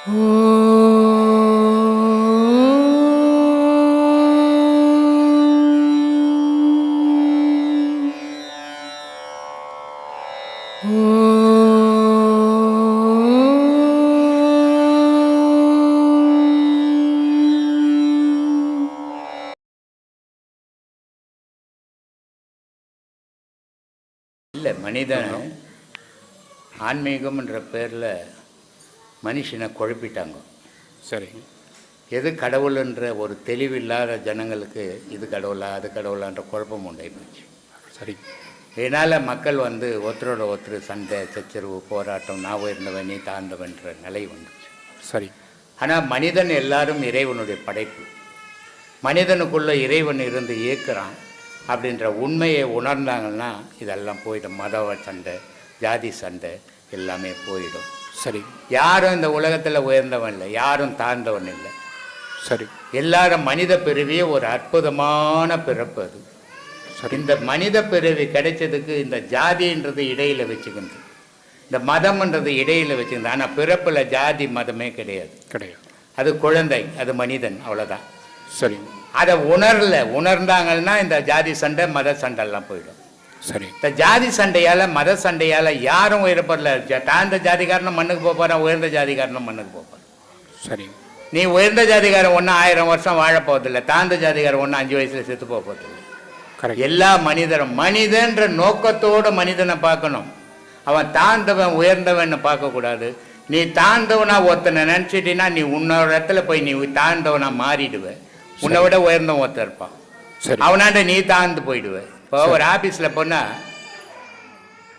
இல்லை, மனிதன் ஆன்மீகம்ன்ற பேரில் மனுஷனை குழப்பிட்டாங்க. சரி. எது கடவுள்ன்ற ஒரு தெளிவில்லாத ஜனங்களுக்கு இது கடவுளா அது கடவுளான்ற குழப்பம் உண்டாகி போச்சு. சரி. இதனால் மக்கள் ஒருத்தரோட ஒருத்தர் சண்டை சச்சரவு போராட்டம், நான் உயர்ந்தவன் நீ தாழ்ந்தவன்ற நிலை வந்துச்சு. சரி. ஆனால் மனிதன் எல்லாரும் இறைவனுடைய படைப்பு. மனிதனுக்குள்ளே இறைவன் இருந்து இயக்குறான் அப்படின்ற உண்மையை உணர்ந்தாங்கன்னா இதெல்லாம் போயிடும். மத சண்டை, ஜாதி சண்டை எல்லாமே போயிடும். சரி. யாரும் இந்த உலகத்தில் உயர்ந்தவன் இல்லை, யாரும் தாழ்ந்தவன் இல்லை. சரி. எல்லாரும் மனித பிறவியே ஒரு அற்புதமான பிறப்பு அது. இந்த மனித பிறவி கிடைச்சதுக்கு இந்த ஜாதின்றது இடையில் வச்சுக்கிது, இந்த மதம்ன்றது இடையில் வச்சுக்கிது. ஆனால் பிறப்பில் ஜாதி மதமே கிடையாது. அது குழந்தை, அது மனிதன், அவ்வளோதான். சரி. அதை உணர்ந்தாங்கன்னா இந்த ஜாதி சண்டை மத சண்டைலாம் போயிடும். சரி. இந்த ஜாதி சண்டையால் மத சண்டையால் யாரும் உயரப்படல. தாழ்ந்த ஜாதிக்காரனும் மண்ணுக்கு போகிறான், உயர்ந்த ஜாதிக்காரனும் மண்ணுக்கு போகிறான். சரி. நீ உயர்ந்த ஜாதிகாரன் ஒன்றும் 1000 வருஷம் வாழப்போவதில்லை, தாழ்ந்த ஜாதிகாரன் ஒன்றும் 5 வயசில் செத்து போவதில்லை. எல்லா மனிதரும் மனிதன்ற நோக்கத்தோடு மனிதனை பார்க்கணும். அவன் தாழ்ந்தவன் உயர்ந்தவன் பார்க்கக்கூடாது. நீ தாழ்ந்தவனா ஒருத்தனை நினச்சிட்டின்னா நீ உன்னோட இடத்துல போய் நீ தாழ்ந்தவனா மாறிடுவேன். உன்னை விட உயர்ந்தவன் ஒருத்தர் இருப்பான், அவனாண்ட நீ தாழ்ந்து போயிடுவேன். இப்போ ஒரு ஆஃபீஸில் போனால்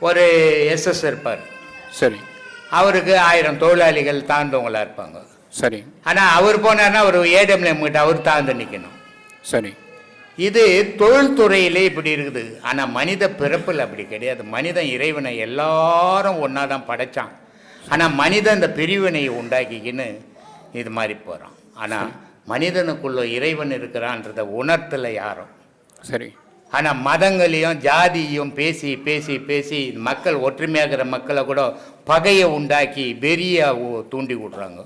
ஒரு எஸ்எஸ் இருப்பார். சரி. அவருக்கு 1000 தொழிலாளிகள் தாழ்ந்தவங்களாக இருப்பாங்க. சரி. ஆனால் அவர் போனார்னா ஒரு ஏடிஎம்ல கிட்ட அவர் தாழ்ந்து நிற்கணும். சரி. இது தொழில்துறையிலே இப்படி இருக்குது. ஆனால் மனித பிறப்பில் அப்படி கிடையாது. மனிதன் இறைவனை எல்லாரும் ஒன்றா தான் படைத்தான். ஆனால் மனிதன் இந்த பிரிவினையை உண்டாக்கிக்கின்னு இது மாதிரி போகிறான். ஆனால் மனிதனுக்குள்ள இறைவன் இருக்கிறான்றதை உணர்த்தலை யாரும். சரி. ஆனால் மதங்களையும் ஜாதியும் பேசி பேசி பேசி மக்கள் ஒற்றுமையாகிற மக்களை கூட பகையை உண்டாக்கி வெறியை தூண்டி விட்றாங்க.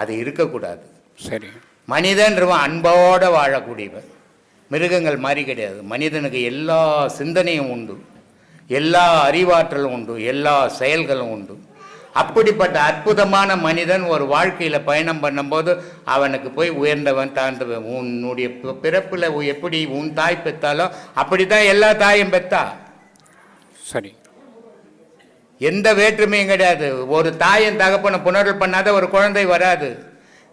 அது இருக்கக்கூடாது. சரி. மனிதன்றவன் அன்போடு வாழக்கூடியவன், மிருகங்கள் மாதிரி கிடையாது. மனிதனுக்கு எல்லா சிந்தனையும் உண்டு, எல்லா அறிவாற்றலும் உண்டு, எல்லா செயல்களும் உண்டு. அப்படிப்பட்ட அற்புதமான மனிதன் ஒரு வாழ்க்கையில் பயணம் பண்ணும்போது அவனுக்கு போய் உயர்ந்தவன் தாழ்ந்தவன் உன்னுடைய பிறப்பில் எப்படி உன் தாய் பெற்றாலோ அப்படி தான் எல்லா தாயும் பெற்றா. சரி. எந்த வேற்றுமையும் கிடையாது. ஒரு தாயின் தகப்பனை புணர்வு பண்ணாத ஒரு குழந்தை வராது.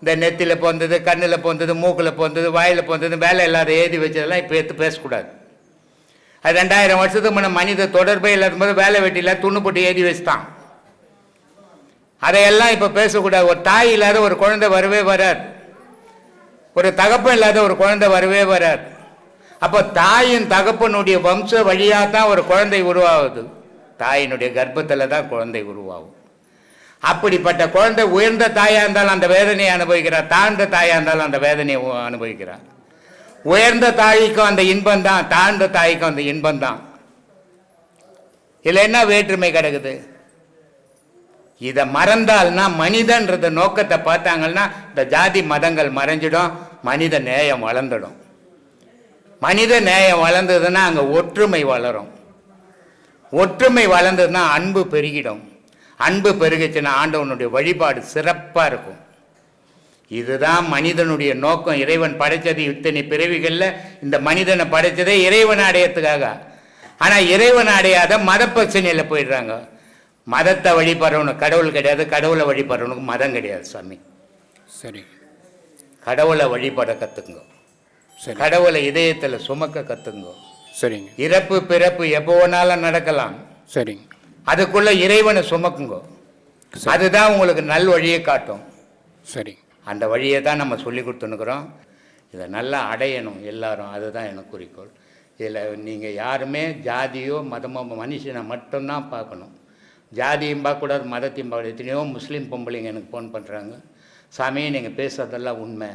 இந்த நெத்தியில் போந்தது, கண்ணில் போந்தது, மூக்கில் போந்தது, வாயில் போந்தது, வேலை இல்லாத எழுதி வச்சதெல்லாம் இப்போ எடுத்து பேசக்கூடாது. அது 2000 வருஷத்துக்கு முன்னே மனித தொடர்பே இல்லாத போது வேலை வெட்டியில் துண்ணு போட்டு எழுதி வச்சுட்டான். அதையெல்லாம் இப்போ பேசக்கூடாது. ஒரு தாய் இல்லாத ஒரு குழந்தை வரவே வராது, ஒரு தகப்பன் இல்லாத ஒரு குழந்தை வரவே வராது. அப்போ தாயின் தகப்பனுடைய வம்ச வழியாக தான் ஒரு குழந்தை உருவாகுது. தாயினுடைய கர்ப்பத்தில் தான் குழந்தை உருவாகும். அப்படிப்பட்ட குழந்தை உயர்ந்த தாயாக இருந்தாலும் அந்த வேதனையை அனுபவிக்கிறார், தாழ்ந்த தாயாக இருந்தாலும் அந்த வேதனையை அனுபவிக்கிறார். உயர்ந்த தாய்க்கும் அந்த இன்பம் தான், தாழ்ந்த தாய்க்கும் அந்த இன்பம் தான். இதில் என்ன வேற்றுமை கிடக்குது? இதை மறந்தால்னா மனிதன்றத நோக்கத்தை பார்த்தாங்கன்னா இந்த ஜாதி மதங்கள் மறைஞ்சிடும், மனித நேயம் வளர்ந்துடும். மனித நேயம் வளர்ந்ததுன்னா அங்கே ஒற்றுமை வளரும். ஒற்றுமை வளர்ந்ததுன்னா அன்பு பெருகிடும். அன்பு பெருகிச்சுன்னா ஆண்டவனுடைய வழிபாடு சிறப்பாக இருக்கும். இதுதான் மனிதனுடைய நோக்கம். இறைவன் படைத்தது இத்தனை பிறவிகளில் இந்த மனிதனை படைத்ததே இறைவன் அடையத்துக்காக. ஆனால் இறைவன் அடையாத மத பிரச்சனையில் போயிடுறாங்க. மதத்தை வழிபடுறவனுக்கு கடவுள் கிடையாது, கடவுளை வழிபடுறவனுக்கு மதம் கிடையாது சாமி. சரி. கடவுளை வழிபட கற்றுக்குங்க, கடவுளை இதயத்தில் சுமக்க கற்றுங்க. சரிங்க. இறப்பு பிறப்பு எப்போ வேணாலும் நடக்கலாம். சரிங்க. அதுக்குள்ள இறைவனை சுமக்குங்க. அதுதான் உங்களுக்கு நல் வழியை காட்டும். சரி. அந்த வழியை தான் நம்ம சொல்லி கொடுத்துன்னுக்குறோம். இதை நல்லா அடையணும் எல்லாரும், அதுதான் எனக்கு குறிக்கோள். இதில் நீங்கள் யாருமே ஜாதியோ மதமோ மனுஷனை மட்டும்தான் பார்க்கணும். ஜாதியும் பார்க்கக்கூடாது, மதத்தையும் பார்க்கக்கூடாது. எத்தனையோ முஸ்லீம் பொம்பளைங்க எனக்கு ஃபோன் பண்ணுறாங்க, சாமி நீங்கள் பேசுகிறதெல்லாம் உண்மை,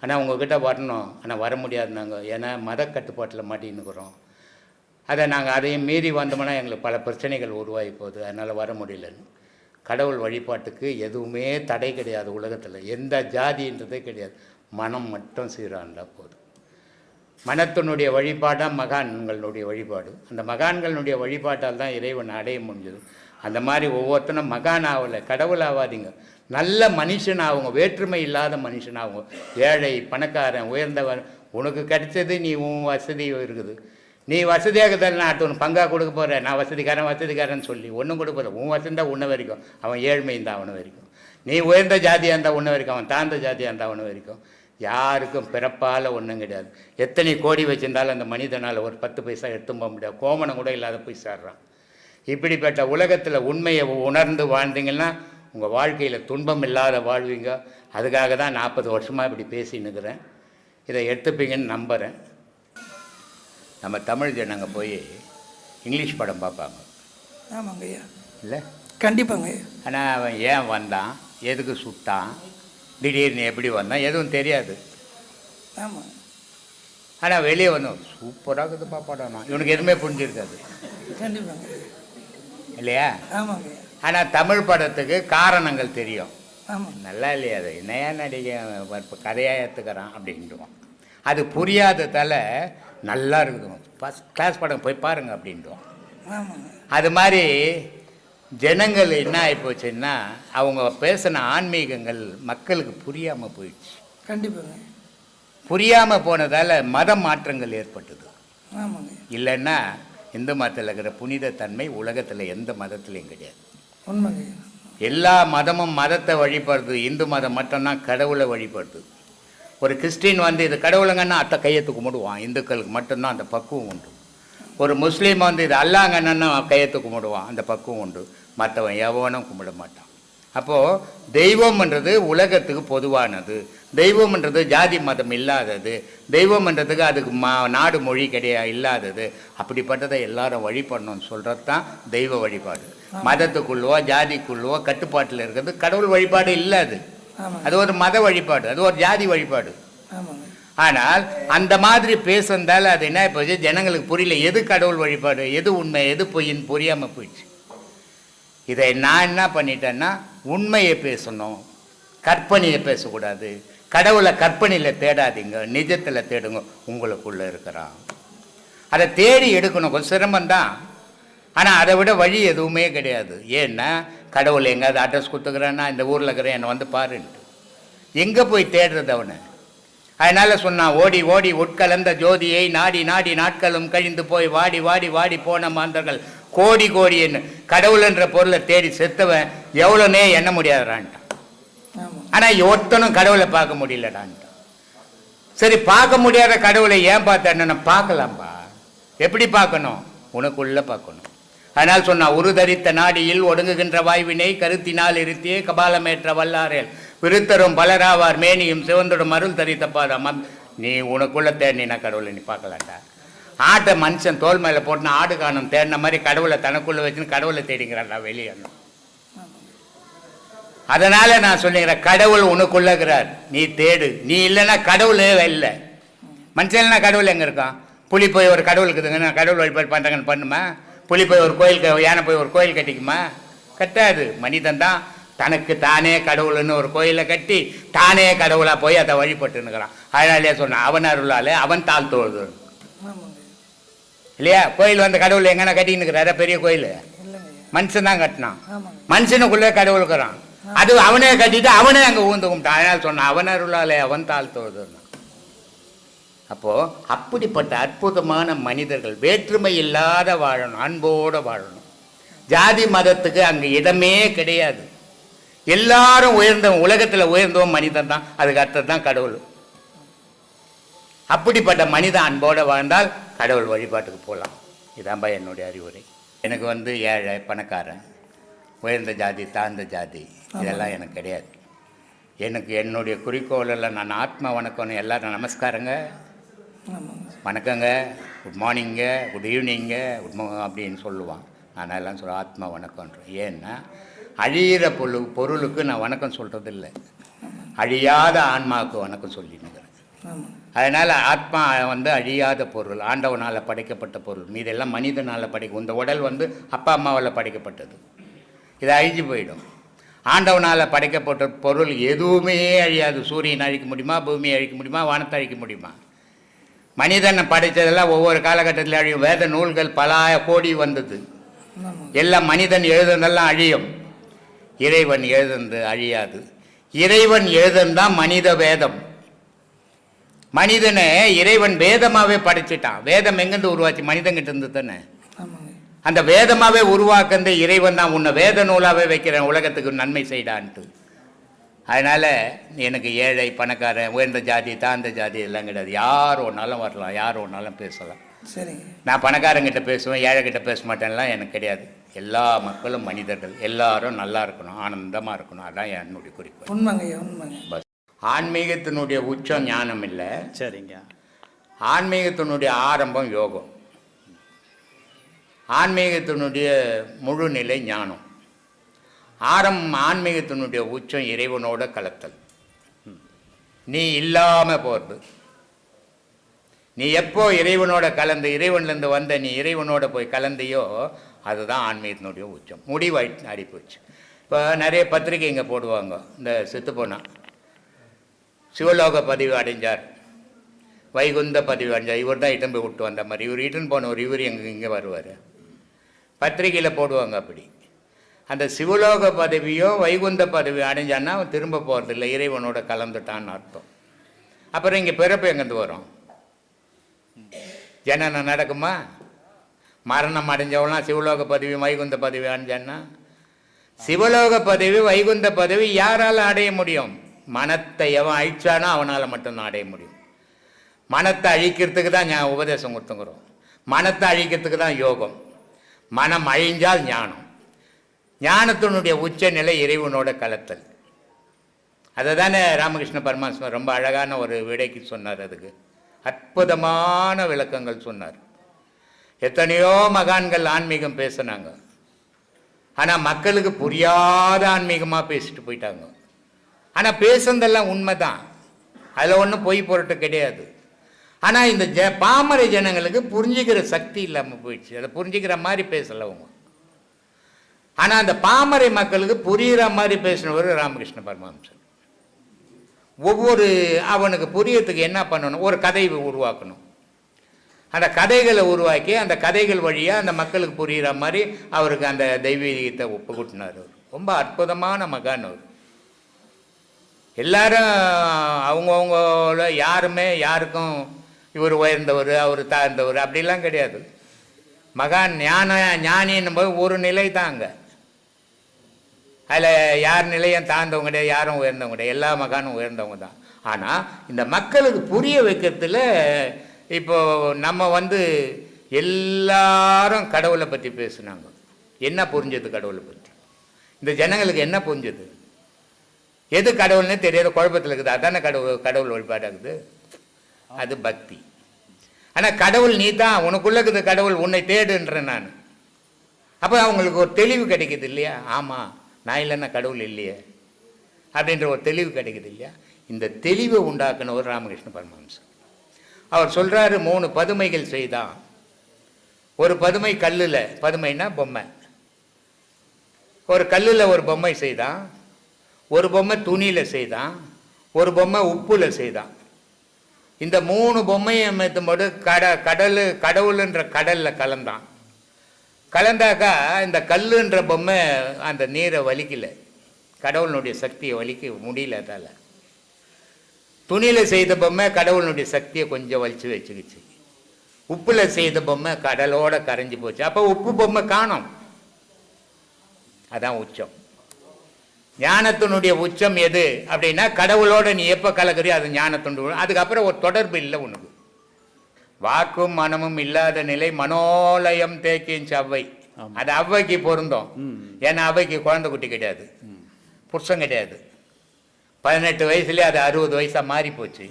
ஆனால் உங்கள்கிட்ட வரணும், ஆனால் வர முடியாது நாங்கள், ஏன்னா மத கட்டுப்பாட்டில் மாட்டின்னுக்குறோம். அதை நாங்கள் அதையும் மீறி வந்தோம்னா எங்களுக்கு பல பிரச்சனைகள் உருவாகி போகுது, அதனால் வர முடியலன்னு. கடவுள் வழிபாட்டுக்கு எதுவுமே தடை கிடையாது உலகத்தில். எந்த ஜாதின்றதே கிடையாது. மனம் மட்டும் சீராக இருந்தால் போதும். மனத்தினுடைய வழிபாடாக மகான்களுடைய வழிபாடு. அந்த மகான்களுடைய வழிபாட்டால் தான் இறைவன் அடைய முடிஞ்சது. அந்த மாதிரி ஒவ்வொருத்தனும் மகான் ஆகலை, கடவுள் ஆகாதீங்க, நல்ல மனுஷன் ஆகுங்க, வேற்றுமை இல்லாத மனுஷன் ஆகுங்க. ஏழை பணக்காரன் உயர்ந்தவன், உனக்கு கிடைச்சது நீ உன் வசதி இருக்குது, நீ வசதியாக தான் அடுத்தவன் பங்காக கொடுக்க போகிற. நான் வசதிக்காரன் சொல்லி ஒன்றும் கொடுக்க போகிற. உன் வசதி தான் உன்ன வரைக்கும், அவன் ஏழ்மை இருந்தால் அவனை வரைக்கும். நீ உயர்ந்த ஜாதியாக இருந்தால் உன்ன வரைக்கும், அவன் தாழ்ந்த ஜாதியாக இருந்தால் அவனை வரைக்கும். யாருக்கும் பிறப்பால் ஒன்றும் கிடையாது. எத்தனை கோடி வச்சிருந்தாலும் அந்த மனிதனால் ஒரு 10 பைசா எடுத்து போக முடியாது. கோமணம் கூட இல்லாத போய் சேர்றான். இப்படிப்பட்ட உலகத்தில் உண்மையை உணர்ந்து வாழ்ந்தீங்கன்னா உங்கள் வாழ்க்கையில் துன்பம் இல்லாத வாழ்வீங்க. அதுக்காக தான் 40 வருஷமாக இப்படி பேசின்னுக்கிறேன். இதை எடுத்துப்பீங்கன்னு நம்புகிறேன். நம்ம தமிழ் ஜனங்க போய் இங்கிலீஷ் படம் பார்ப்பாங்க. ஆமாங்க ஐயா. இல்லை, கண்டிப்பாங்க ஐயா. ஆனால் அவன் ஏன் வந்தான், எதுக்கு சுட்டான், திடீர்னு எப்படி வந்தான், எதுவும் தெரியாது. ஆமாம். ஆனால் வெளியே வந்தோம் சூப்பராக இருக்குதுப்பா படம், இவனுக்கு எதுவுமே புரிஞ்சிருக்காது. கண்டிப்பாங்க இல்லையா? ஆமாங்க ஐயா. ஆனால் தமிழ் படத்துக்கு காரணங்கள் தெரியும். ஆமாம். நல்லா இல்லையா, அது என்னையா நடிகை இப்போ கதையாக ஏற்றுக்கிறான் அப்படின்ட்டுவான். அது புரியாததால் நல்லா இருக்குதுங்க, ஃபஸ்ட் கிளாஸ் படம் போய் பாருங்க அப்படின்ட்டுவான். ஆமாங்க. அது மாதிரி ஜனங்கள் என்ன ஆகிப்போச்சுன்னா அவங்க பேசின ஆன்மீகங்கள் மக்களுக்கு புரியாமல் போயிடுச்சு. கண்டிப்பாங்க. புரியாமல் போனதால் மத மாற்றங்கள் ஏற்பட்டது. ஆமாங்க. இல்லைன்னா இந்து மதத்தில் இருக்கிற புனித தன்மை உலகத்தில் எந்த மதத்துலையும் கிடையாது. உண்மைங்க. எல்லா மதமும் மதத்தை வழிபடுது, இந்து மதம் மட்டும்தான் கடவுளை வழிபடுது. ஒரு கிறிஸ்டின் வந்து இது கடவுளுங்கன்னா அத்தை கையெழுத்து கும்பிடுவான், இந்துக்களுக்கு மட்டும்தான் அந்த பக்குவம் உண்டு. ஒரு முஸ்லீம் வந்து இது அல்லாங்கன்னா கையெழுத்து கும்பிடுவான், அந்த பக்குவம் உண்டு. மற்றவன் எவனும் கும்பிட மாட்டான். அப்போது தெய்வம்ன்றது உலகத்துக்கு பொதுவானது. தெய்வம்ன்றது ஜாதி மதம் இல்லாதது. தெய்வம்ன்றதுக்கு அதுக்கு நாடு மொழி கிடையாது இல்லாதது. அப்படிப்பட்டதை எல்லாரும் வழிபடணும்னு சொல்கிறது தான் தெய்வ வழிபாடு. மதத்துக்குள்ளவோ ஜாதிக்குள்ளவோ கட்டுப்பாட்டில் இருக்கிறது கடவுள் வழிபாடு இல்லை. அது ஒரு மத வழிபாடு, அது ஒரு ஜாதி வழிபாடு. ஆனால் அந்த மாதிரி பேசுறதால அது என்ன போச்சு, ஜனங்களுக்கு புரியல எது கடவுள் வழிபாடு, எது உண்மை, எது பொய்ன்னு புரியாமல் போயிடுச்சு. இதை நான் என்ன பண்ணிட்டேன்னா உண்மையை பேசணும், கற்பனையை பேசக்கூடாது. கடவுளை கற்பனையில் தேடாதீங்க, நிஜத்தில் தேடுங்க. உங்களுக்குள்ளே இருக்கிறான், அதை தேடி எடுக்கணும். கொஞ்சம் சிரமந்தான், ஆனால் அதை விட வழி எதுவுமே கிடையாது. ஏன்னா கடவுள் எங்கேயாவது அட்ரஸ் கொடுத்துக்கிறேன்னா இந்த ஊரில் இருக்கிறேன் என்னை வந்து பாருன்ட்டு எங்கே போய் தேடுறது அவனை? அதனால் சொன்னான், ஓடி ஓடி உட்கலந்த ஜோதியை நாடி நாடி நாட்களும் கழிந்து போய் வாடி வாடி வாடி போன மாந்தர்கள் கோடி கோடி என்ன கடவுள்ன்ற பொருளை தேடி செத்தவன் எவ்வளோனே எண்ண முடியாதுடான்ட்டான். ஆனால் ஒருத்தனும் கடவுளை பார்க்க முடியலடான்ட்டான். சரி, பார்க்க முடியாத கடவுளை ஏன் பார்த்தேன்னு பார்க்கலாம்பா. எப்படி பார்க்கணும்? உனக்குள்ளே பார்க்கணும். அதனால் சொன்னால், உருதரித்த நாடியில் ஒடுங்குகின்ற வாய்வினை கருத்தினால் இருத்தியே கபாலமேற்ற வல்லாரேல் விருத்தரும் பலராவார் மேனியும் சிவந்தோடும் அருள் தரித்த பாதம். நீ உனக்குள்ளே தேடினா கடவுளை நீ பார்க்கலாண்டா. ஆட்டை மனுஷன் தோல் மேலே போட்டுனா ஆடு காணும் தேடின மாதிரி கடவுளை தனக்குள்ளே வச்சுன்னு கடவுளை தேடிங்கிறான்டா வெளியே. அதனால் நான் சொல்லிக்கிறேன், கடவுள் உனக்குள்ளகிறார், நீ தேடு. நீ இல்லைன்னா கடவுளே இல்லை. மனுஷன் இல்லைனா கடவுள் எங்கே இருக்கான்? புலி போய் ஒரு கடவுள் இருக்குதுங்க, நான் கடவுள் வழிபாடு பண்ணுறாங்கன்னு பண்ணுமா? புலி போய் ஒரு கோயில், யானை போய் ஒரு கோயில் கட்டிக்குமா? கட்டாது. மனிதன் தான் தனக்கு தானே கடவுள்னு ஒரு கோயிலை கட்டி தானே கடவுளாக போய் அதை வழிபட்டுன்னுக்கிறான். அதனாலே சொன்னான், அவன் அருளாலே அவன் தாழ்த்தோடு இல்லையா? கோயில் வந்து கடவுள் எங்கன்னா கட்டின்னு இருக்கிறார பெரிய கோயில்? மனுஷன் தான் கட்டினான். மனுஷனுக்குள்ளே கடவுளுக்குறான். அது அவனே கட்டிட்டு அவனே அங்கே ஊந்து கும்பிட்டான். அதனால் சொன்னான், அவன் அருளாலே அவன் தாழ்த்தோடு. அப்போது அப்படிப்பட்ட அற்புதமான மனிதர்கள் வேற்றுமை இல்லாத வாழணும், அன்போடு வாழணும். ஜாதி மதத்துக்கு அங்கே இடமே கிடையாது. எல்லாரும் உயர்ந்தவன், உலகத்தில் உயர்ந்தவன் மனிதன் தான், அதுக்கு அர்த்தம் தான் கடவுள். அப்படிப்பட்ட மனிதன் அன்போடு வாழ்ந்தால் கடவுள் வழிபாட்டுக்கு போகலாம். இதான்பா என்னுடைய அறிவுரை. எனக்கு வந்து ஏழை பணக்காரன், உயர்ந்த ஜாதி தாழ்ந்த ஜாதி இதெல்லாம் எனக்கு கிடையாது. எனக்கு என்னுடைய குறிக்கோளெல்லாம் நான் ஆத்மா வணக்கம்னு எல்லாரும் நமஸ்காரங்க, வணக்கங்க, குட் மார்னிங்க, குட் ஈவினிங்க, அப்படின்னு சொல்லுவான். நான் எல்லாம் சொல்ல ஆத்மா வணக்கம்ன்றேன். ஏன்னா அழியிற பொருளுக்கு நான் வணக்கம் சொல்கிறது இல்லை, அழியாத ஆன்மாவுக்கு வணக்கம் சொல்லினுக்கிறேன். அதனால் ஆத்மா வந்து அழியாத பொருள், ஆண்டவனால் படைக்கப்பட்ட பொருள். மீதெல்லாம் மனிதனால் இந்த உடல் வந்து அப்பா அம்மாவால் படைக்கப்பட்டது. இது அழிஞ்சு போயிடும். ஆண்டவனால் படைக்கப்பட்ட பொருள் எதுவுமே அழியாது. சூரியன் அழிக்க முடியுமா? பூமியை அழிக்க முடியுமா? வானத்தை அழிக்க முடியுமா? மனிதனை படைத்ததெல்லாம் ஒவ்வொரு காலகட்டத்தில் அழியும். வேத நூல்கள் பல கோடி வந்தது. ஆமாங்க. எல்லாம் மனிதன் எழுதுனதெல்லாம் அழியும், இறைவன் எழுதுனது அழியாது. இறைவன் எழுதுனதான் மனித வேதம். மனிதனை இறைவன் வேதமாகவே படைச்சிட்டான். வேதம் எங்கேருந்து உருவாச்சு? மனிதன்கிட்ட இருந்து தானே. ஆமாங்க. அந்த வேதமாகவே உருவாக்குறது இறைவன் தான். உன்னை வேத நூலாகவே வைக்கிறேன், உலகத்துக்கு நன்மை செய்டான்ட்டு. அதனால் எனக்கு ஏழை பணக்காரன் உயர்ந்த ஜாதி தாழ்ந்த ஜாதி எல்லாம் கிடையாது. யார் ஒன்றாலும் வரலாம், யார் ஒன்றாலும் பேசலாம். சரிங்க. நான் பணக்காரங்கிட்ட பேசுவேன், ஏழைக்கிட்ட பேச மாட்டேன்லாம் எனக்கு கிடையாது. எல்லா மக்களும் மனிதர்கள், எல்லாரும் நல்லா இருக்கணும், ஆனந்தமாக இருக்கணும். அதான் என்னுடைய குறிக்கோள். உண்மைங்க ஐயா, உண்மைங்க. பஸ். ஆன்மீகத்தினுடைய உச்சம் ஞானம் இல்லை. சரிங்க. ஆன்மீகத்தினுடைய ஆரம்பம் யோகம். ஆன்மீகத்தினுடைய முழுநிலை ஞானம். ஆன்மீகத்தினுடைய உச்சம் இறைவனோட கலத்தல். நீ இல்லாமல் போகிறது. நீ எப்போ இறைவனோட கலந்து இறைவன்லேருந்து வந்த நீ இறைவனோட போய் கலந்தையோ அதுதான் ஆன்மீகத்தினுடைய உச்சம். முடிவாயிட்டு போச்சு. இப்போ நிறைய பத்திரிகைங்க போடுவாங்க. இந்த செத்து போனால் சிவலோக பதிவு அடைஞ்சார், வைகுந்த பதிவு அடைஞ்சார், இவர் தான் இட்டன் போய் விட்டு வந்த மாதிரி, இவர் இட்டன் போனவர், இவர் இங்கே வருவார். பத்திரிகையில் போடுவாங்க. அப்படி அந்த சிவலோக பதவியோ வைகுந்த பதவியோ அடைஞ்சான்னா அவன் திரும்ப போகிறதில்ல, இறைவனோட கலந்துட்டான்னு அர்த்தம். அப்புறம் இங்கே பிறப்பு எங்கேருந்து வரும்? ஜனனம் நடக்குமா? மரணம் அடைஞ்சவெல்லாம் சிவலோக பதவி வைகுந்த பதவி அடைஞ்சான்னா, சிவலோக பதவி வைகுந்த பதவி யாரால் அடைய முடியும்? மனத்தை எவன் அழிச்சானோ அவனால் மட்டும்தான் அடைய முடியும். மனத்தை அழிக்கிறதுக்கு தான் உபதேசம் கொடுத்துங்கிறோம். மனத்தை அழிக்கிறதுக்கு தான் யோகம். மனம் அழிஞ்சால் ஞானம். ஞானத்தினுடைய உச்சநிலை இறைவனோட கலத்தல். அதை தானே ராமகிருஷ்ண பரமஹம்சர் ரொம்ப அழகான ஒரு விடைக்கு சொன்னார். அதுக்கு அற்புதமான விளக்கங்கள் சொன்னார். எத்தனையோ மகான்கள் ஆன்மீகம் பேசினாங்க, ஆனால் மக்களுக்கு புரியாத ஆன்மீகமாக பேசிட்டு போயிட்டாங்க. ஆனால் பேசுனதெல்லாம் உண்மை தான், அதில் ஒன்றும் பொய் பொருட்டு கிடையாது. ஆனால் இந்த பாமர ஜனங்களுக்கு புரிஞ்சுக்கிற சக்தி இல்லாமல் போயிடுச்சு. அதை புரிஞ்சுக்கிற மாதிரி பேசலை அவங்க. ஆனால் அந்த பாமரை மக்களுக்கு புரிகிற மாதிரி பேசினவர் ராமகிருஷ்ண பரமஹம்சர். ஒவ்வொரு அவனுக்கு புரியறதுக்கு என்ன பண்ணணும்? ஒரு கதையை உருவாக்கணும். அந்த கதைகளை உருவாக்கி அந்த கதைகள் வழியாக அந்த மக்களுக்கு புரிகிற மாதிரி அவருக்கு அந்த தெய்வீகத்தை ஒப்புக்கூட்டினார். ரொம்ப அற்புதமான மகான் அவர். எல்லாரும் அவங்கவுங்கள யாருமே யாருக்கும் இவர் உயர்ந்தவர் அவர் தாழ்ந்தவர் அப்படிலாம் கிடையாது. மகான் ஞானின்னும் போது ஒரு நிலை தாங்க. அதில் யார் நிலையும் தாழ்ந்தவங்க கிடையாது, யாரும் உயர்ந்தவங்க கிடையாது. எல்லா மகானும் உயர்ந்தவங்க தான். ஆனால் இந்த மக்களுக்கு புரிய வைக்கிறதுல இப்போ நம்ம எல்லாரும் கடவுளை பற்றி பேசுனாங்க. என்ன புரிஞ்சது கடவுளை பற்றி? இந்த ஜனங்களுக்கு என்ன புரிஞ்சது? எது கடவுள்னே தெரியாத குழப்பத்தில் இருக்குது. அதானே கடவுள் வழிபாடாகுது. அது பக்தி. ஆனால் கடவுள் நீ தான், உனக்குள்ள இருக்குது கடவுள், உன்னை தேடுன்ற நான். அப்போ அவங்களுக்கு ஒரு தெளிவு கிடைக்குது இல்லையா? ஆமாம், நான் இல்லைன்னா கடவுள் இல்லையே அப்படின்ற ஒரு தெளிவு கிடைக்குது இல்லையா? இந்த தெளிவை உண்டாக்குனவர் ராமகிருஷ்ண பரமஹம்சர். அவர் சொல்கிறாரு, 3 பதுமைகள் செய்தான். ஒரு பதுமை கல்லில், பதுமைன்னா பொம்மை, ஒரு கல்லில் ஒரு பொம்மை செய்தான், ஒரு பொம்மை துணியில் செய்தான், ஒரு பொம்மை உப்புல செய்தான். இந்த 3 பொம்மையை அமைத்தும்போது கடவுளுன்ற கடலில் கலந்தான். கலந்தாக்கா இந்த கல்லுன்ற பொம்மை அந்த நீரை வலிக்கலை, கடவுளுடைய சக்தியை வலிக்க முடியல. அதால் துணியில் செய்த பொம்மை கடவுளுடைய சக்தியை கொஞ்சம் வலிச்சு வச்சுக்கிச்சு. உப்புல செய்த பொம்மை கடலோட கரைஞ்சி போச்சு. அப்போ உப்பு பொம்மை காணும். அதான் உச்சம். ஞானத்தினுடைய உச்சம் எது அப்படின்னா, கடவுளோட நீ எப்போ கலக்குறியோ அது ஞானத்தினுடைய. அதுக்கப்புறம் ஒரு தொடர்பு இல்லை உனக்கு. வாக்கும் மனமும் இல்லாத நிலை மனோலயம் தேக்கின் அவ்வை. அது அவ்வைக்கு பொருந்தும். ஏன்னா அவ்வைக்கு குழந்தை குட்டி கிடையாது, புருஷன் கிடையாது. 18 வயசுலேயே அது 60 வயசாக மாறி போச்சு.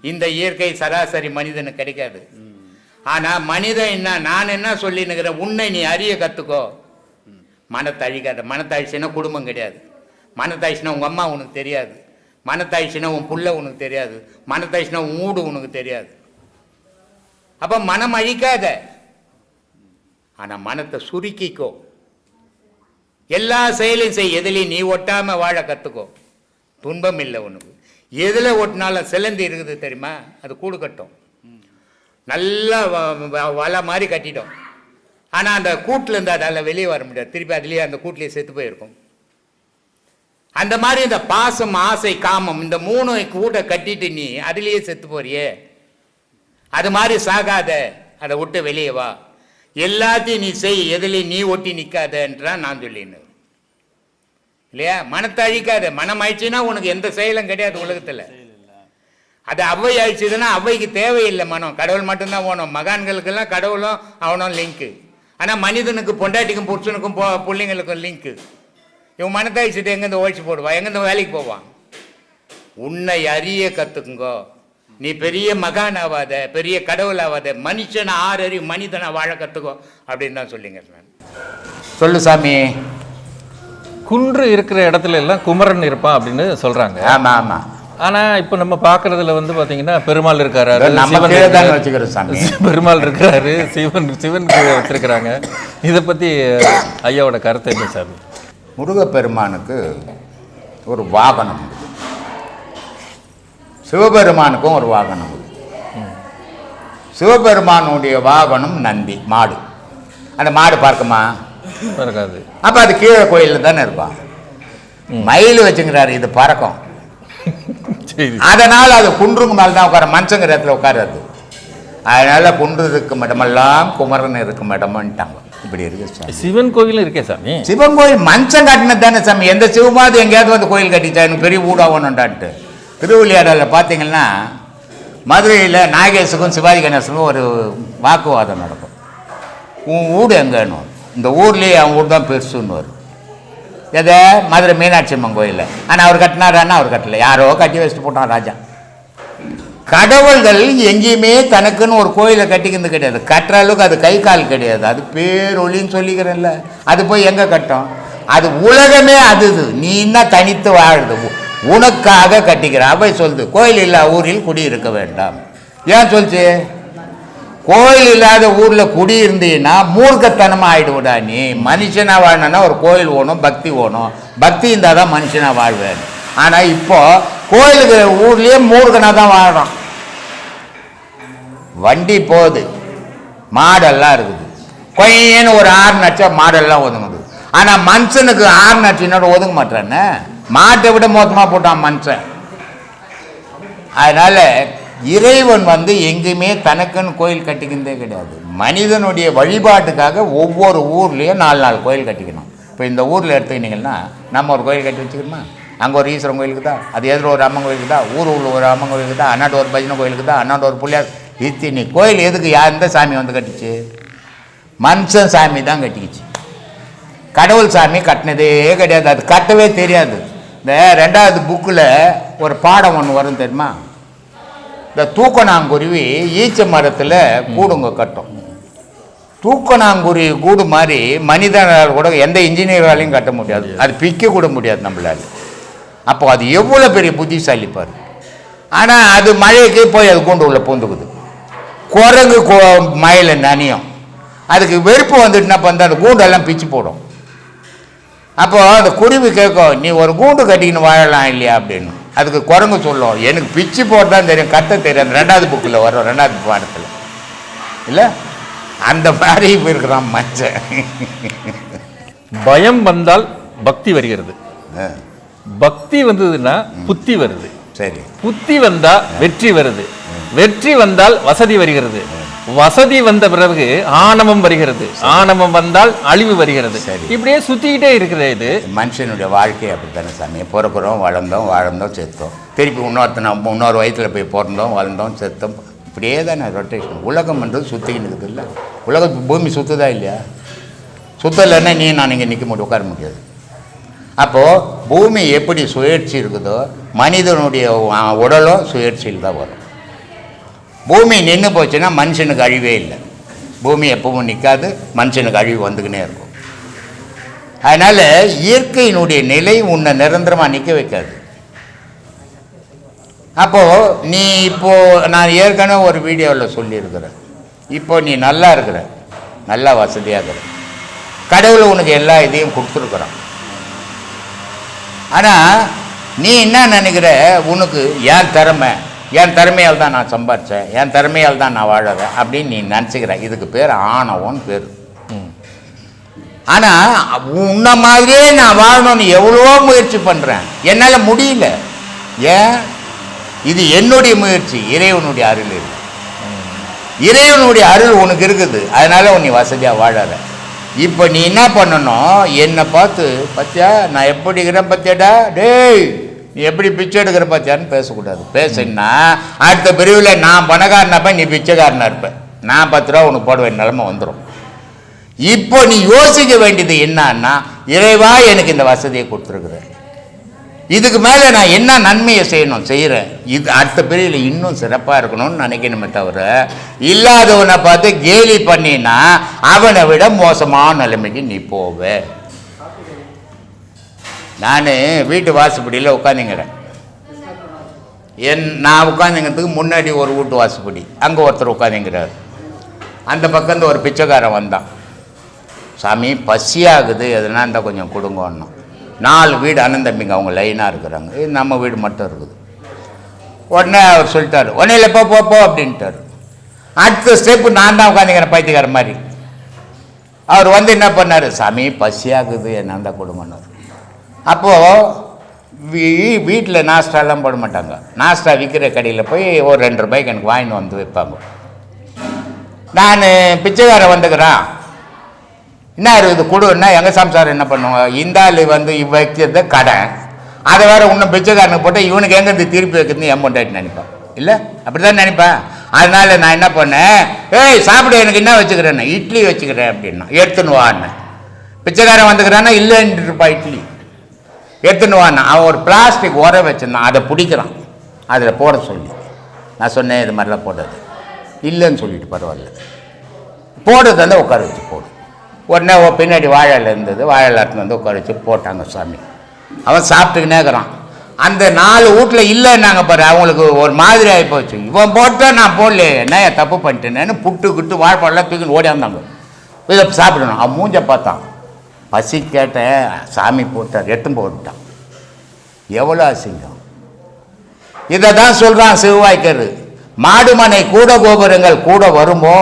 இந்த இயற்கை சராசரி மனிதனுக்கு கிடைக்காது. ஆனால் மனிதன் என்ன, நான் என்ன சொல்லினுக்கிறேன், உன்னை நீ அறிய கற்றுக்கோ. மனத்தை அழிக்காத. மனத்தை அழிச்சுன்னா குடும்பம் கிடையாது. மனத்தை அழிச்சுனா உங்கள் அம்மா உனக்கு தெரியாது. மனத்தை அழிச்சுனா உன் புள்ள உனக்கு தெரியாது. மனத்தை அழிச்சுனா உன் ஊடு உனக்கு தெரியாது. அப்போ மனம் அழிக்காத, ஆனால் மனத்தை சுருக்கிக்கோ. எல்லா செயலையும் செய், எதுலையும் நீ ஒட்டாம வாழ கற்றுக்கோ, துன்பம் இல்லை உனக்கு. எதில் ஒட்டினாலும் சிலந்தி இருக்குது தெரியுமா, அது கூடு கட்டும், நல்லா வலை மாதிரி கட்டிட்டோம். ஆனால் அந்த கூட்டிலேருந்து அதால் வெளியே வர முடியாது, திருப்பி அதுலேயே அந்த கூட்டிலேயே செத்து போயிருக்கும். அந்த மாதிரி இந்த பாசம், ஆசை, காமம், இந்த 3 கூட்டை கட்டிட்டு நீ அதுலேயே செத்து போறியே, அது மாதிரி சாகாத, அதை விட்டு வெளியே வா, எல்லாத்தையும் நீ செய், எதுலையும் நீ ஒட்டி நிற்காதன்றான் நான் சொல்லினேன் இல்லையா. மனத்தை அழிக்காத, மனம் ஆயிடுச்சுன்னா உனக்கு எந்த செயலும் கிடையாது உலகத்தில். அது அவ்வை ஆயிடுச்சுதுன்னா அவ்வைக்கு தேவையில்லை மனம், கடவுள் மட்டும்தான் போகணும். மகான்களுக்கெல்லாம் கடவுளும் அவனும் லிங்க்கு. ஆனால் மனிதனுக்கு, பொண்டாட்டிக்கும் புருஷனுக்கும் பிள்ளைங்களுக்கும் லிங்க்கு. இவன் மனத்தை அழிச்சுட்டு எங்கேருந்து ஓழிச்சு போடுவான், எங்கேருந்து வேலைக்கு போவான். உன்னை அறிய கற்றுக்குங்கோ, நீ பெரிய மகான் ஆகாத, பெரிய கடவுள் ஆகாத, மனுஷனை ஆறறி மனிதனை வாழ கற்றுக்கோ அப்படின்னு தான் சொல்லிங்க. நான் சொல்லு சாமி. குன்று இருக்கிற இடத்துல எல்லாம் குமரன் இருப்பான் அப்படின்னு சொல்றாங்க. ஆமா ஆமா. ஆனா இப்ப நம்ம பாக்குறதுல வந்து பாத்தீங்கன்னா பெருமாள் இருக்காரு, பெருமாள் இருக்கிறாரு, சிவன் வச்சிருக்கிறாங்க. இதை பத்தி ஐயாவோட கருத்து என்ன சாமி? முருகப்பெருமானுக்கு ஒரு வாகனம், சிவபெருமானுக்கும் ஒரு வாகனம். சிவபெருமானுடைய வாகனம் நந்தி, மாடு. அந்த மாடு பார்க்குமா? இருக்காது. அப்ப அது கீழே கோயிலில் தானே இருப்பான். மயில் வச்சுக்கிறாரு, இது பறக்கும். அதனால அது குன்றுக்கு மேல தான் உட்கார, மனுஷங்கிற இடத்துல உட்காராது. அதனால குன்று இருக்கும் இடமெல்லாம் குமரன் இருக்கும் இடம்ட்டாங்க. இப்படி இருக்கு. சிவன் கோயிலும் இருக்கே சாமி. சிவன் கோயில் மனுஷன் கட்டினது தானே சாமி. எந்த சிவமாவது எங்கேயாவது வந்து கோயில் கட்டிச்சா எனக்கு பெரிய ஊடாகணும்டான்ட்டு. திருவிளையாடலில் பார்த்தீங்கன்னா மதுரையில் நாகேஷுக்கும் சிவாஜி கணேசனுக்கும் ஒரு வாக்குவாதம் நடக்கும். உன் வீடு எங்கேன்னு, இந்த ஊர்லேயே அவன் வீடு தான் பெருசுன்னு வரும். எதை? மதுரை மீனாட்சி அம்மன் கோயிலில். ஆனால் அவர் கட்டினாரான்னா அவர் கட்டலை, யாரோ கட்டி வச்சுட்டு போட்டான் ராஜா. கடவுள்கள் எங்கேயுமே தனக்குன்னு ஒரு கோயிலை கட்டிக்கிறது கிடையாது, கட்டுற அளவுக்கு அது கை கால் கிடையாது. அது பேரொழின்னு சொல்லிக்கிறேன்ல, அது போய் எங்கே கட்டும்? அது உலகமே அது. நீ என்ன தனித்து வாழுது, உனக்காக கட்டிக்கிற. அவை சொல்லுது கோயில் இல்லா ஊரில் குடியிருக்க வேண்டாம். ஏன் சொல்லிச்சு? கோயில் இல்லாத ஊரில் குடியிருந்தீங்கன்னா மூர்க்கத்தனமாக ஆகிடுவிடா. நீ மனுஷனாக வாழணுன்னா ஒரு கோயில் ஓணும், பக்தி ஓணும். பக்தி இருந்தால் தான் மனுஷனாக வாழ்வேன். ஆனால் இப்போ கோயிலுக்கு ஊர்லேயே மூர்க்கனாக தான் வாழறோம். வண்டி போகுது, மாடெல்லாம் இருக்குது, கொய்யன்னு ஒரு 6 நச்சா மாடெல்லாம் ஒதுங்குது. ஆனால் மனுஷனுக்கு 6 நச்சினோட ஒதுங்க மாட்டானே, மாட்டை விட மொத்தமாக போட்டான் மனுஷன். அதனால் இறைவன் எங்கேயுமே தனக்குன்னு கோயில் கட்டிக்கிறதே கிடையாது. மனிதனுடைய வழிபாட்டுக்காக ஒவ்வொரு ஊர்லேயும் 4 கோயில் கட்டிக்கணும். இப்போ இந்த ஊரில் எடுத்துக்கிட்டிங்கன்னா நம்ம ஒரு கோயில் கட்டி வச்சுக்கணுமா? அங்கே ஒரு ஈஸ்வரன் கோயிலுக்கு தான், அது எதிர ஒரு அம்மன் கோயிலுக்கு தான், ஊர் உள்ள ஒரு அம்மன் கோயிலுக்கு தான், அண்ணாட்டு ஒரு பஜனை கோயிலுக்கு தான், அண்ணாட்டு ஒரு பிள்ளையார். இத்தனி கோயில் எதுக்கு? எந்த சாமி கட்டிச்சு? மனுஷன் சாமி தான் கட்டிக்கிச்சு. கடவுள் சாமி கட்டினதே கிடையாது, அது கட்டவே தெரியாது. இந்த 2வது புக்கில் ஒரு பாடம் ஒன்று வரும் தெரியுமா? இந்த தூக்கணாங்குருவி ஈச்ச மரத்தில் கூடுங்க கட்டும். தூக்கணாங்குருவி கூடு மாதிரி மனிதனால் கூட எந்த இன்ஜினியராலையும் கட்ட முடியாது, அது பிக்க கூட முடியாது நம்மளால். அப்போ அது எவ்வளோ பெரிய புத்திசாலிப்பார். ஆனால் அது மழைக்கு போய் அது கூண்டு உள்ள பூந்துக்குது. குரங்கு மழையில் நனியும், அதுக்கு வெறுப்பு வந்துட்டுனா வந்து அந்த கூண்டெல்லாம் பிச்சு போடும். அப்போ அந்த குருவி கேட்கும், நீ ஒரு கூண்டு கட்டிக்கின்னு வாழலாம் இல்லையா அப்படின்னு. அதுக்கு குரங்கு சொல்லும், எனக்கு பிச்சு போட்டு தான் தெரியும், கத்த தெரியும். 2வது புக்கில் வரும், 2வது பாடத்தில் இல்லை. அந்த மாதிரி இருக்கிறான் மனுஷன். பயம் வந்தால் பக்தி வருகிறது, பக்தி வந்ததுன்னா புத்தி வருது, சரி, புத்தி வந்தா வெற்றி வருது, வெற்றி வந்தால் வசதி வருகிறது, வசதி வந்த பிறகு ஆணவம் வருகிறது, ஆணவம் வந்தால் அழிவு வருகிறது. இப்படியே சுத்திக்கிட்டே இருக்கிறது. இது மனுஷனுடைய வாழ்க்கை அப்படித்தானே சாமி. பிறக்கிறோம், வாழ்ந்தோம், செத்தோம், திருப்பி இன்னொரு வயதில் போய் பிறந்தோம், வளர்ந்தோம், செத்தோம். இப்படியே தானே ரொட்டேஷன். உலகம் என்றது சுற்றிக்கிட்டு இருக்குது இல்லை? உலகம் பூமி சுற்றுதா இல்லையா? சுற்றலைன்னா நீ நான் இங்கே நிற்க முடியும், உட்கார முடியாது. அப்போது பூமி எப்படி சுழற்சி இருக்குதோ மனிதனுடைய உடலும் சுழற்சியில் தான் வரும். பூமி நின்று போச்சுன்னா மனுஷனுக்கு அழிவே இல்லை. பூமி எப்பவும் நிற்காது, மனுஷனுக்கு அழிவு வந்துக்கினே இருக்கும். அதனால் இயற்கையினுடைய நிலை உன்னை நிரந்தரமாக நிற்க வைக்காது. அப்போது நீ இப்போது நான் ஏற்கனவே ஒரு வீடியோவில் சொல்லியிருக்கிறேன், இப்போது நீ நல்லா இருக்கிற, நல்லா வசதியாக இருக்கிற, கடவுள் உனக்கு எல்லா இதையும் கொடுத்துருக்குறான். ஆனால் நீ என்ன நினைக்கிற, உனக்கு என் திறமையால் தான் நான் சம்பாரித்தேன், என் திறமையால் தான் நான் வாழறேன் அப்படின்னு நீ நினச்சிக்கிற. இதுக்கு பேர் ஆணவம்னு பேர். ஆனால் உன்ன மாதிரியே நான் வாழணும்னு எவ்வளவோ முயற்சி பண்ணுறேன், என்னால் முடியல. ஏன்? இது என்னுடைய முயற்சி, இறைவனுடைய அருள் இல்லை. இறைவனுடைய அருள் உனக்கு இருக்குது, அதனால நீ வசதியாக வாழற. இப்போ நீ என்ன பண்ணணும், என்னை பார்த்து பத்தியா நான் எப்படி இருக்கிறேன் பத்தியாடா, டேய் நீ எப்படி பிச்சை எடுக்கிற பத்தியான்னு பேசக்கூடாது. பேசுன்னா அடுத்த பிரிவில் நான் பணக்காரனாப்ப நீ பிச்சைக்காரனா இருப்பேன், நான் 10 ரூபா உனக்கு போட வேண்டிய நிலைமை வந்துடும். இப்போ நீ யோசிக்க வேண்டியது என்னன்னா, இறைவா எனக்கு இந்த வசதியை கொடுத்துருக்குற, இதுக்கு மேலே நான் என்ன நன்மையை செய்கிறேன், இது அடுத்த பிரிவில் இன்னும் சிறப்பாக இருக்கணும்னு நினைக்கணுமே தவிர, இல்லாதவனை பார்த்து கேலி பண்ணினா அவனை விட மோசமான நிலைமைக்கு நீ போவ. நான் வீட்டு வாசப்படியில் உட்காந்துங்கிறேன். நான் உட்காந்துங்கிறதுக்கு முன்னாடி ஒரு வீட்டு வாசப்படி, அங்கே ஒருத்தர் உட்காந்துங்கிறார். அந்த பக்கம் ஒரு பிச்சைக்காரன் வந்தான். சாமி பசியாகுது, எதுனா இருந்தால் கொஞ்சம் கொடுங்கன்னு. 4 வீடு அண்ணன் தம்பிங்க அவங்க லைனாக இருக்கிறாங்க, இது நம்ம வீடு மட்டும் இருக்குது. உடனே அவர் சொல்லிட்டார், உடனே இல்லை போ அப்படின்ட்டார். அடுத்த ஸ்டெப்பு நான் தான் உட்காந்துக்கிறேன் பைத்தியக்கார மாதிரி. அவர் வந்து என்ன பண்ணார், சாமி பசியாகுது என்னண்டா கொடுங்கன்னார். அப்போது வீட்டில் நாஸ்டாலாம் போட மாட்டாங்க, நாஸ்டா விற்கிற கடையில் போய் ஒரு 2 ரூபாய்க்கு எனக்கு வாங்கிட்டு வந்து வைப்பாங்க. நான் பிச்சைக்காரன் வந்துக்கிறேன், என்ன இருக்குது கொடுன்னா எங்கள் சம்சாரம் என்ன பண்ணுவாங்க, இந்த ஆள் வந்து வைக்கிறது கடை, அதை வேற இன்னும் பிச்சைக்காரனுக்கு போட்டால் இவனுக்கு எங்கேருந்து திருப்பி வைக்கிறதுன்னு என் பொண்டாட்டி நினைப்பான். இல்லை அப்படி தான் நினைப்பேன். அதனால நான் என்ன பண்ணேன், ஏய் சாப்பிட எனக்கு என்ன வச்சுக்கிறேன்னு, இட்லி வச்சுக்கிறேன் அப்படின்னா எடுத்துன்னு வான்னு. பிச்சைக்காரன் வந்துக்கிறான்னா இல்லைன்னு இருப்பா, இட்லி எடுத்துன்னு வான்னு. அவன் ஒரு பிளாஸ்டிக் உர வச்சுருந்தான், அதை பிடிக்கிறான், அதில் போட சொல்லி. நான் சொன்னேன் இது மாதிரிலாம் போடாது, இல்லைன்னு சொல்லிட்டு பரவாயில்ல போடுறது வந்து உட்கார வச்சு போடு. உடனே பின்னாடி வாழையில் இருந்தது, வாழைலாட்டில் வந்து உட்கார வச்சு போட்டாங்க சாமி. அவன் சாப்பிட்டுக்கினே இருக்கிறான். அந்த 4 வீட்டில் இல்லைன்னாங்க பாரு, அவங்களுக்கு ஒரு மாதிரி ஆகி போச்சு. இவன் போட்டால் நான் போடல, என்ன தப்பு பண்ணிட்டேன்னு புட்டு வாழைப்பழம் தூக்கின்னு ஓடியாந்தாங்க. இதை சாப்பிடணும். அவன் மூஞ்ச பார்த்தான், பசி கேட்டேன், சாமி போட்டார், எடுத்துன்னு போட்டான். எவ்வளோ அசிங்கம். இதை தான் சொல்கிறான் சிவவாய்க்கர், மாடுமனை கூட கோபுரங்கள் கூட வருமோ,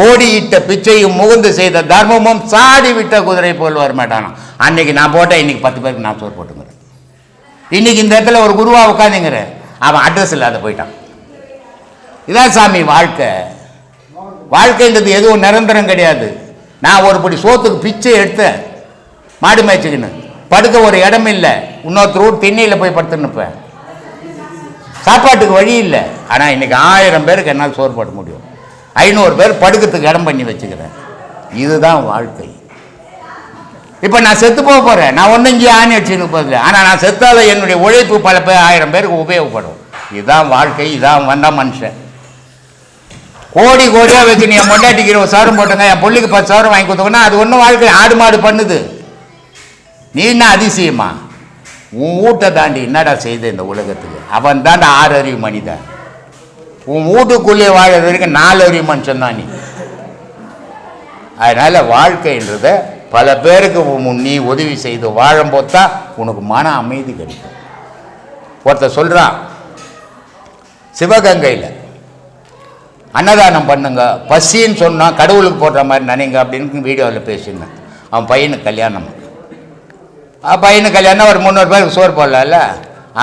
ஓடியிட்ட பிச்சையும் முகுந்து செய்த தர்மமும் சாடி விட்ட குதிரை போல் வரமாட்டானா. அன்னைக்கு நான் போட்டேன், இன்னைக்கு 10 பேருக்கு நான் சோறு போட்டுங்கிறேன். இன்னைக்கு இந்த இடத்துல ஒரு குருவா உட்காந்துங்கிறேன், அவன் அட்ரஸ் இல்லாத போயிட்டான். இதான் சாமி வாழ்க்கை. வாழ்க்கைன்றது எதுவும் நிரந்தரம் கிடையாது. நான் ஒரு படி சோத்துக்கு பிச்சை எடுத்தேன், மாடு மேய்ச்சிக்கின்னு படுக்க ஒரு இடம் இல்லை, இன்னொருத்தர் திண்ணையில் போய் படுத்துன்னுப்பேன், சாப்பாட்டுக்கு வழி இல்லை. ஆனால் இன்னைக்கு 1000 பேருக்கு என்னால் சோறு போட முடியும், 500 பேர் படுக்கிறதுக்கு இடம் பண்ணி வச்சுக்கிறேன். இதுதான் வாழ்க்கை. இப்போ நான் செத்து போக போகிறேன், நான் ஒன்றும் இங்கே ஆணி அடிச்சுன்னு போதில்லை, ஆனால் நான் செத்தால என்னுடைய உழைப்பு பல பேர் 1000 பேருக்கு உபயோகப்படும். இதுதான் வாழ்க்கை, இதான் வந்த மனுஷன். கோடியாக வச்சு நீ என் பொண்டாட்டிக்கு 20 சவரம் போட்டுங்க, என் பிள்ளைக்கு 10 சவரம் வாங்கி கொடுத்தோன்னா அது ஒன்றும் வாழ்க்கை. ஆடு மாடு பண்ணுது, நீ என்ன அதிசயமா? உன் வீட்டை தாண்டி என்னடா செய்த இந்த உலகத்துக்கு? அவன் தான் 6 அறிவு மனிதன். உன் வீட்டுக்குள்ளே வாழறது வரைக்கும் 4 அறிவு மனுஷன் தான் நீ. அதனால் வாழ்க்கைன்றத பல பேருக்கு நீ உதவி செய்து வாழும்போது தான் உனக்கு மன அமைதி கிடைக்கும். ஒருத்தர் சொல்கிறான், சிவகங்கையில் அன்னதானம் பண்ணுங்க, பசின்னு சொன்னால் கடவுளுக்கு போடுற மாதிரி நினைங்க அப்படின்னு வீடியோவில் பேசியிருந்தேன். அவன் பையனுக்கு கல்யாணம், பையனுக்கு கல்யாணம் ஒரு 300 பேருக்கு சோறு போடல.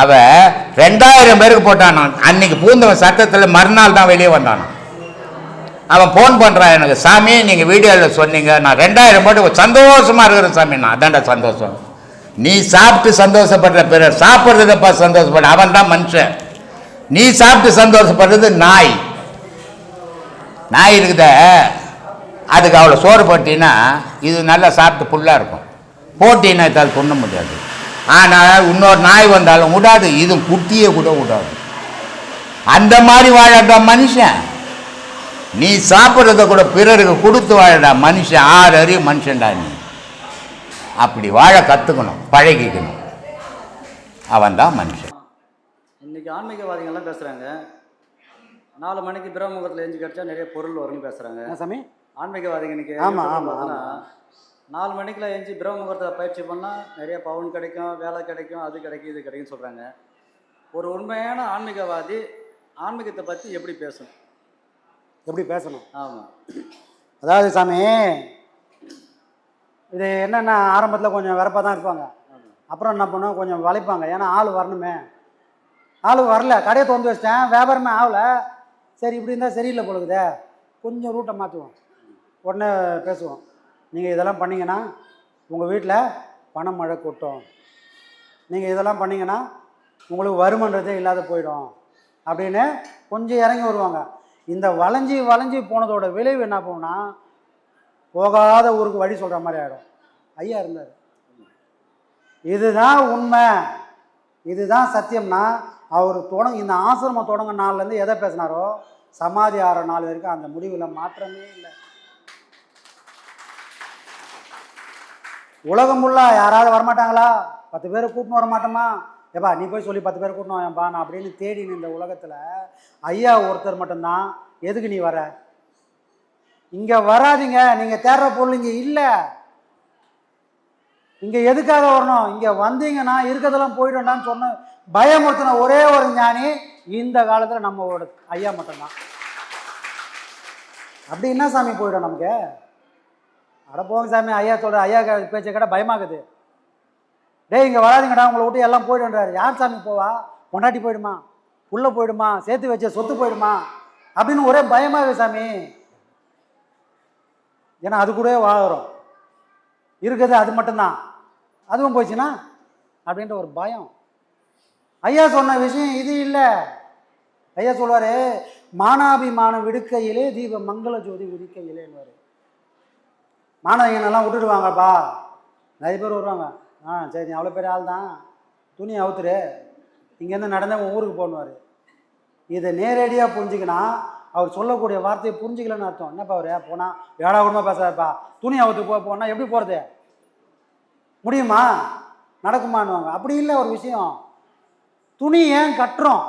அவன் 2000 பேருக்கு போட்டானான். அன்னைக்கு பூந்தவன் சட்டத்தில் மறுநாள் தான் வெளியே வந்தானான். அவன் ஃபோன் பண்ணுறான் எனக்கு, சாமி நீங்கள் வீடியோவில் சொன்னீங்க, நான் 2000 போட்டு சந்தோஷமாக இருக்கிறேன் சாமி. நான் அதான்டா சந்தோஷம். நீ சாப்பிட்டு சந்தோஷப்படுற பிறர் சாப்பிட்றதப்பா சந்தோஷப்பட, அவன் தான் மனுஷன். நீ சாப்பிட்டு சந்தோஷப்படுறது நாய். நாய் இருக்குத, அதுக்கு அவ்வளோ சோறு போட்டின்னா இது நல்லா சாப்பிட்டு ஃபுல்லாக இருக்கும், போட்டின்னா இதால் கொண்டு முடியாது. ஆனால் இன்னொரு நாய் வந்தாலும் விடாது, இது குட்டியே கூட விடாது. அந்த மாதிரி வாழடா மனுஷன். நீ சாப்பிட்றத கூட பிறருக்கு கொடுத்து வாழடா மனுஷன். 6 அறிவு மனுஷன்டா நீ. அப்படி வாழ கற்றுக்கணும், பழகிக்கணும். அவன் தான் மனுஷன். இன்றைக்கி ஆன்மீகவாதிகள்லாம் பேசுகிறாங்க, 4 மணிக்கு பிரம்மமுகத்தில் எழுந்து கிடச்சா நிறைய பொருள் வரும்னு பேசுகிறாங்க. சாமி ஆன்மீகவாதிங்க இன்றைக்கி ஆமாம். 4 மணிக்கெலாம் எழுந்துச்சி பிரம்ம முகூர்த்தத்தில் பயிற்சி பண்ணால் நிறைய பவுன் கிடைக்கும், வேலை கிடைக்கும், அது கிடைக்கும், இது கிடைக்கும்னு சொல்கிறாங்க. ஒரு உண்மையான ஆன்மீகவாதி ஆன்மீகத்தை பற்றி எப்படி பேசணும்? எப்படி பேசணும்? ஆமாம். அதாவது சாமி, இது என்னென்னா ஆரம்பத்தில் கொஞ்சம் வெறப்பாக தான் இருப்பாங்க. அப்புறம் என்ன பண்ணுவோம், கொஞ்சம் வளைப்பாங்க. ஏன்னா ஆள் வரணுமே. ஆள் வரல, கடையை திறந்து வச்சிட்டேன், வியாபாரமே ஆகலை. சரி, இப்படி இருந்தால் சரியில்லை பொழுதுதே, கொஞ்சம் ரூட்டை மாற்றுவோம். உடனே பேசுவோம், நீங்கள் இதெல்லாம் பண்ணிங்கன்னா உங்கள் வீட்டில் பணம் மழை கொட்டும், நீங்கள் இதெல்லாம் பண்ணிங்கன்னா உங்களுக்கு வருமானதே இல்லாத போயிடும் அப்படின்னு கொஞ்சம் இறங்கி வருவாங்க. இந்த வளைஞ்சி வளைஞ்சி போனதோட விளைவு என்ன போகும்னா, போகாத ஊருக்கு வழி சொல்கிற மாதிரி ஆகிடும். ஐயா இருந்தார், இதுதான் உண்மை, இதுதான் சத்தியம்னா அவர் இந்த ஆசிரமம் தொடங்க நாள்லேருந்து எதை பேசினாரோ சமாதி ஆகிற நாள் வரைக்கும் அந்த முடிவில் மாற்றமே இல்லை. உலகம் ஃபுல்லாக யாராவது வரமாட்டாங்களா? 10 பேரை கூட்டின்னு வர மாட்டோமா? ஏப்பா நீ போய் சொல்லி 10 பேரை கூட்டின்னு வாப்பா நான் அப்படின்னு தேடின்னு இந்த உலகத்தில் ஐயா ஒருத்தர் மட்டும்தான். எதுக்கு நீ வர? இங்கே வராதிங்க, நீங்கள் தேடுற பொருள் இங்கே இல்லை. இங்கே எதுக்காக வரணும்? இங்கே வந்தீங்கன்னா இருக்கிறதெல்லாம் போயிடும்டான்னு சொன்ன பயமுறுத்தின ஒரே ஒரு ஞானி இந்த காலத்தில் நம்மளோட ஐயா மட்டும்தான். அப்படி என்ன சாமி போயிடும் நமக்கு? அட போங்க சாமி, ஐயா சொல்கிற ஐயா பேச்சை கேட்டால் பயமாகுது. டேய் இங்கே வராதிங்கடா, உங்களை விட்டு எல்லாம் போய்டுன்றாரு. யார் சாமி போவா? பொண்டாட்டி போயிடுமா, புள்ள போயிடுமா, சேர்த்து வச்ச சொத்து போயிடுமா அப்படின்னு ஒரே பயமாகுது சாமி. ஏன்னா அது கூட வாழறோம், இருக்குது அது மட்டும்தான், அதுவும் போச்சுன்னா அப்படின்ற ஒரு பயம். ஐயா சொன்ன விஷயம் இது இல்லை. ஐயா சொல்வார், மானாபிமானம் விடுக்கையிலே தீப மங்கள ஜோதி விடுக்கையிலேன்னு. மாணவிங்கனெல்லாம் விட்டுடுவாங்கப்பா, நிறைய பேர் வருவாங்க. சரி நீ அவ்வளோ பெரிய ஆள் தான், துணி அவுத்துரு, இங்கேருந்து நடந்தே உன் ஊருக்கு போகணுவார். இதை நேரடியாக புரிஞ்சிக்கினா அவர் சொல்லக்கூடிய வார்த்தையை புரிஞ்சிக்கலன்னு அர்த்தம். என்னப்பா அவர் போனால் ஏழா கூடமாக பேசாதப்பா, துணி அவுத்து போனால் எப்படி போகிறது, முடியுமா, நடக்குமான்னுவாங்க. அப்படி இல்லை ஒரு விஷயம். துணி ஏன் கட்டுறோம்?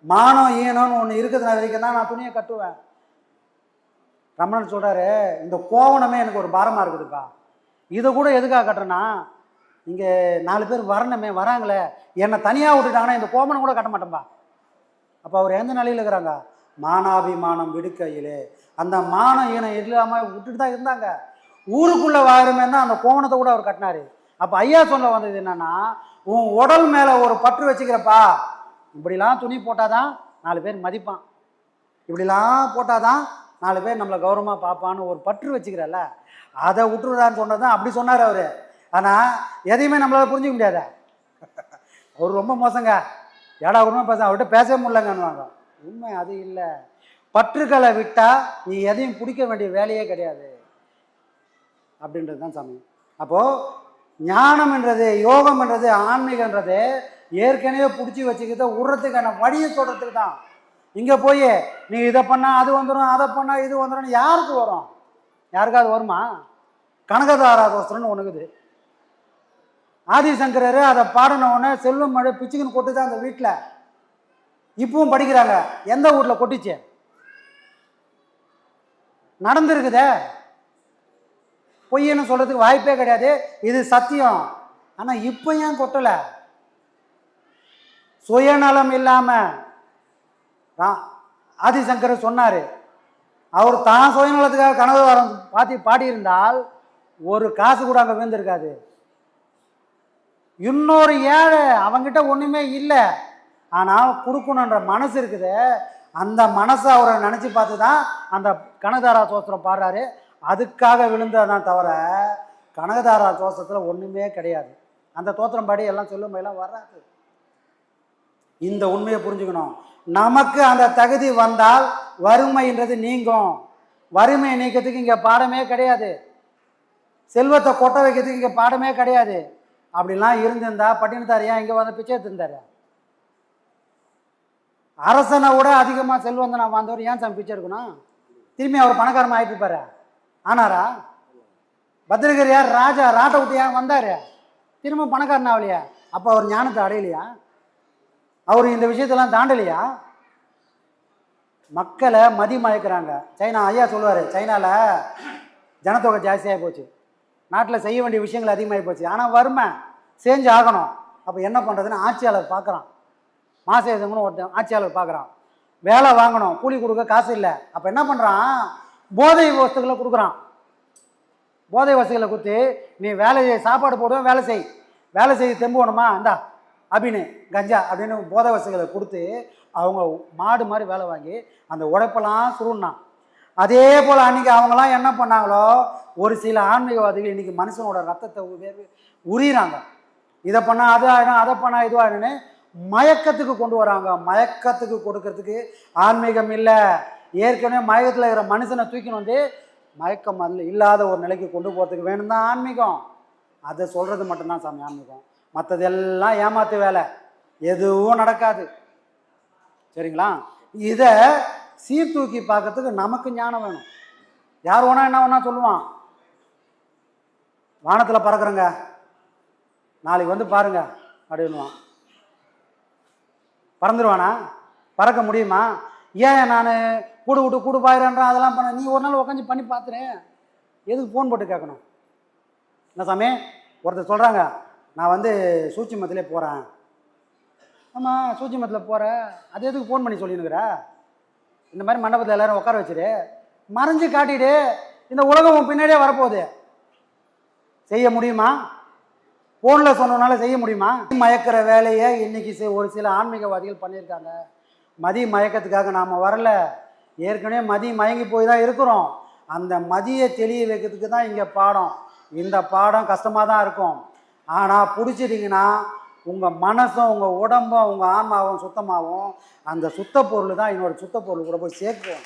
மானம் ஈனம்னு ஒன்று இருக்கிறது வரைக்கும் தான் நான் துணியை கட்டுவேன். ரமணன் சொல்கிறாரு, இந்த கோவணமே எனக்கு ஒரு பாரமாக இருக்குதுப்பா, இதை கூட எதுக்காக கட்டுறேன்னா இங்கே 4 பேர் வரணுமே, வராங்களே, என்னை தனியாக விட்டுட்டாங்கன்னா இந்த கோவணம் கூட கட்ட மாட்டேன்பா. அப்போ அவர் எந்த நிலையில் இருக்கிறாங்க? மானாபிமானம் விடுக்கையிலே. அந்த மானம் ஈனம் இல்லாமல் விட்டுட்டு தான் இருந்தாங்க. ஊருக்குள்ளே வாருமே தான் அந்த கோவணத்தை கூட அவர் கட்டினார். அப்போ ஐயா சொல்ல வந்தது என்னன்னா, உன் உடல் மேலே ஒரு பற்று வச்சுக்கிறப்பா, இப்படிலாம் துணி போட்டால் தான் 4 பேர் மதிப்பான், இப்படிலாம் போட்டால் தான் 4 பேர் நம்மளை கௌரவமாக பார்ப்பான்னு ஒரு பற்று வச்சுக்கிறல்ல, அதை விட்டுருதான்னு சொன்னது தான் அப்படி சொன்னார் அவர். ஆனால் எதையுமே நம்மளால் புரிஞ்சிக்க முடியாத. அவர் ரொம்ப மோசங்க, ஏடா உண்மை பேச, அவர்கிட்ட பேசவே முடியலங்கன்னுவாங்க. உண்மை அது இல்லை. பற்றுக்களை விட்டால் நீ எதையும் பிடிக்க வேண்டிய வேலையே கிடையாது அப்படின்றது தான் சாமி. அப்போது ஞானம்ன்றது, யோகம்ன்றது, ஆன்மீகன்றது ஏற்கனவே பிடிச்சி வச்சுக்கிறத விடுறதுக்கான வழியை சொல்கிறதுக்கு தான். இங்கே போய் நீ இதை பண்ணால் அது வந்துடும், அதை பண்ணால் இது வந்துடும், யாருக்கு வரும்? யாருக்காவது வருமா? கனகதாராதோஸ்திரம்னு ஒன்றுக்குது. ஆதிசங்கரர் அதை பாடினவுடனே செல்வம் மழை பிச்சுக்குன்னு கொட்டுது அந்த வீட்டில். இப்பவும் படிக்கிறாங்க. எந்த வீட்டில் கொட்டிச்சு? நடந்திருக்குதே. பொய்யன்னு சொல்கிறதுக்கு வாய்ப்பே கிடையாது, இது சத்தியம். ஆனால் இப்போ ஏன் கொட்டலை? சுயநலம் இல்லாமல் ஆதிசங்கர் சொன்னார். அவர் தான் சுயநலத்துக்காக கனகதாரம் பாடியிருந்தால் ஒரு காசு கூட அங்கே விழுந்திருக்காது. இன்னொரு ஏழை அவங்கிட்ட ஒன்றுமே இல்லை, ஆனால் கொடுக்கணுன்ற மனசு இருக்குது. அந்த மனசை அவரை நினச்சி பார்த்து தான் அந்த கனகதாரா சோஸ்திரம் பாடுறாரு. அதுக்காக விழுந்ததான் தவிர கனகதாரா சோஸ்திரத்தில் ஒன்றுமே கிடையாது. அந்த தோத்திரம் பாடி எல்லாம் சொல்லும் எல்லாம் வராது. இந்த உண்மையை புரிஞ்சுக்கணும். நமக்கு அந்த தகுதி வந்தால் வறுமைன்றது நீங்கும். வறுமையை நீக்கிறதுக்கு இங்கே பாடமே கிடையாது, செல்வத்தை கொட்ட வைக்கிறதுக்கு இங்கே பாடமே கிடையாது. அப்படிலாம் இருந்திருந்தா பட்டினத்தார் ஏன் இங்கே வந்து பிச்சை எடுத்திருந்தார்? அரசனை விட அதிகமாக செல்வந்தனா வந்தவர் ஏன் சாமி பிச்சை எடுக்கணும்? திரும்பி அவர் பணக்காரமாக ஆகிட்டு இருப்பாரு. ஆனாரா? பத்திரகிரியார் ராஜா ராட்டை விட்டு ஏன் வந்தார்? திரும்ப பணக்காரன் ஆகலையா? அப்போ அவர் ஞானத்தை அடையலையா? அவர் இந்த விஷயத்தெல்லாம் தாண்டலையா? மக்களை மதிமயக்கிறாங்க. சைனா ஐயா சொல்லுவார், சைனாவில் ஜனத்தொகை ஜாஸ்தியாகி போச்சு, நாட்டில் செய்ய வேண்டிய விஷயங்கள் அதிகமாகி போச்சு. ஆனால் வறுமை செஞ்சு ஆகணும். அப்போ என்ன பண்ணுறதுன்னு ஆட்சியாளர் பார்க்குறான். மாசேசங்கன்னு ஒருத்தன் ஆட்சியாளர் பார்க்குறான். வேலை வாங்கணும், கூலி கொடுக்க காசு இல்லை. அப்போ என்ன பண்ணுறான், போதை வஸ்துக்களை கொடுக்குறான். போதை வசதிகளை கொடுத்து நீ வேலை சாப்பாடு போடுவேன், வேலை செய்ய தெம்பு வேணுமா இந்தா அப்படின்னு கஞ்சா அப்படின்னு போதை வசதிகளை கொடுத்து அவங்க மாடு மாதிரி வேலை வாங்கி அந்த உழைப்பெல்லாம் சுருண்டான். அதே போல் அன்றைக்கி அவங்களாம் என்ன பண்ணாங்களோ, ஒரு சில ஆன்மீகவாதிகள் இன்றைக்கி மனுஷனோட ரத்தத்தை உரியிறாங்க. இதை பண்ணால் அது ஆகிடும், அதை பண்ணால் இதுவாகிடுன்னு மயக்கத்துக்கு கொண்டு வராங்க. மயக்கத்துக்கு கொடுக்கறதுக்கு ஆன்மீகம் இல்லை. ஏற்கனவே மயக்கத்தில் இருக்கிற மனுஷனை தூக்கின்னு வந்து மயக்கம் இல்லாத ஒரு நிலைக்கு கொண்டு போகிறதுக்கு வேணும் தான் ஆன்மீகம். அதை சொல்கிறது மட்டும்தான் சாமி ஆன்மீகம். மற்றதெல்லாம் ஏமாத்து வேலை, எதுவும் நடக்காது. சரிங்களா? இதை சீர்தூக்கி பார்க்கறதுக்கு நமக்கு ஞானம் வேணும். யார் வேணா என்ன வேணா சொல்லுவான், வானத்தில் பறக்குறேங்க நாளைக்கு வந்து பாருங்க அப்படின்வான். பறந்துடுவானா? பறக்க முடியுமா? ஏன் நான் கூடு விட்டு கூடு பாயிரேன்றான், அதெல்லாம் பண்ண. நீ ஒரு நாள் உட்காந்து பண்ணி பார்த்துறேன், எதுக்கு ஃபோன் போட்டு கேட்கணும்? என்ன சாமி, ஒருத்தர் சொல்கிறாங்க நான் வந்து சூட்சுமத்திலே போகிறேன். ஆமாம், சூட்சுமத்தில் போகிற, அது எதுக்கு ஃபோன் பண்ணி சொல்லினுக்கிற? இந்த மாதிரி மண்டபத்தில் எல்லோரும் உட்கார வச்சுரு, மறைஞ்சு காட்டிடு, இந்த உலகம் பின்னாடியே வரப்போகுது. செய்ய முடியுமா? ஃபோனில் சொன்னதுனால செய்ய முடியுமா? மயக்கிற வேலையை இன்றைக்கி ஒரு சில ஆன்மீகவாதிகள் பண்ணியிருக்காங்க. மதி மயக்கத்துக்காக நாம் வரல, ஏற்கனவே மதி மயங்கி போய் தான் இருக்கிறோம். அந்த மதியை தெளிய வைக்கிறதுக்கு தான் இங்கே பாடம். இந்த பாடம் கஷ்டமாக தான் இருக்கும். ஆனால் பிடிச்சிட்டிங்கன்னா உங்கள் மனசும் உங்கள் உடம்பும் உங்கள் ஆன்மாவும் சுத்தமாகவும் அந்த சுத்த பொருள் தான் இன்னொரு சுத்த பொருள் கூட போய் சேர்க்கும்.